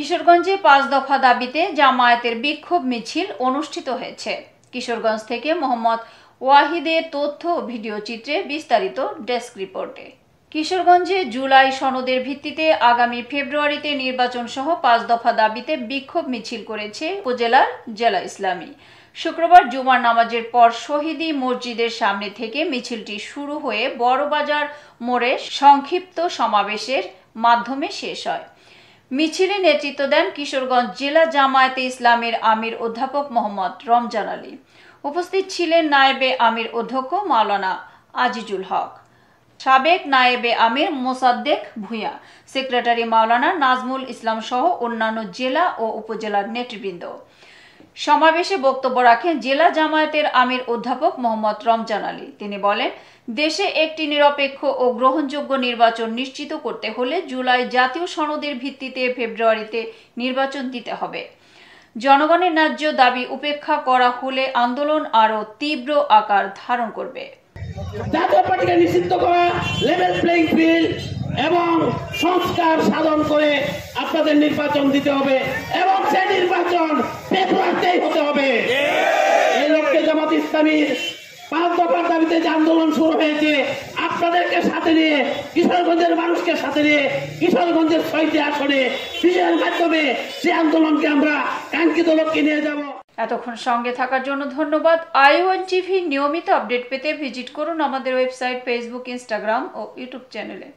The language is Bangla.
কিশোরগঞ্জে ৫ দফা দাবিতে জামায়াতের বিক্ষোভ মিছিল অনুষ্ঠিত হয়েছে। কিশোরগঞ্জ থেকে মোহাম্মদ ওয়াহিদের তথ্য ও ভিডিও চিত্রে বিস্তারিত ডেস্ক রিপোর্টে। কিশোরগঞ্জে জুলাই সনদের ভিত্তিতে আগামী ফেব্রুয়ারিতে নির্বাচন সহ ৫ দফা দাবিতে বিক্ষোভ মিছিল করেছে উপজেলার জেলা ইসলামী। শুক্রবার জুমার নামাজের পর শহীদি মসজিদের সামনে থেকে মিছিলটি শুরু হয়ে বড়বাজার মোড়ে সংক্ষিপ্ত সমাবেশের মাধ্যমে শেষ হয়। মিছিলে নেতৃত্ব দেন কিশোরগঞ্জ জেলা জামায়াতে ইসলামীর আমির অধ্যাপক মোহাম্মদ রমজান আলী। উপস্থিত ছিলেন নায়েবে আমির অধ্যক্ষ মাওলানা আজিজুল হক, সাবেক নায়েবে আমির মোসাদ্দেক ভূঁইয়া, সেক্রেটারি মাওলানা নাজমুল ইসলাম সহ অন্যান্য জেলা ও উপজেলার নেতৃবৃন্দ। সমাবেশে বক্তব্য রাখেন জেলা জামায়াতের আমির অধ্যাপক মোহাম্মদ রমজান আলী। তিনি বলেন, দেশে একটি নিরপেক্ষ ও গ্রহণযোগ্য নির্বাচন নিশ্চিত করতে হলে জুলাই জাতীয় সনদের ভিত্তিতে ফেব্রুয়ারিতে নির্বাচন দিতে হবে। জনগণের ন্যায্য দাবি উপেক্ষা করা হলে আন্দোলন আরও তীব্র আকার ধারণ করবে। জাতীয় পার্টিকে নিষিদ্ধ করা, লেভেল প্লেইং ফিল্ড এবং সংস্কার সাধন করে আপনাদের নির্বাচন দিতে হবে এবং সেই নির্বাচন ফেব্রুয়ারিতেই হতে হবে। এই লক্ষ্যে জামাত ইসলামীর ৫ দফার দাবিতে যে আন্দোলন শুরু হয়েছে, আপনাদেরকে সাথে নিয়ে, কিশোরগঞ্জের মানুষকে সাথে নিয়ে, কিশোরগঞ্জের ৬টি আসনে বিজয়ের মাধ্যমে সেই আন্দোলনকে আমরা কাঙ্ক্ষিত লক্ষ্যে নিয়ে যাব। এতক্ষণ সঙ্গে থাকার জন্য ধন্যবাদ। i1 টিভি নিয়মিত আপডেট পেতে ভিজিট করুন আমাদের ওয়েবসাইট, ফেসবুক, ইনস্টাগ্রাম ও ইউটিউব চ্যানেলে।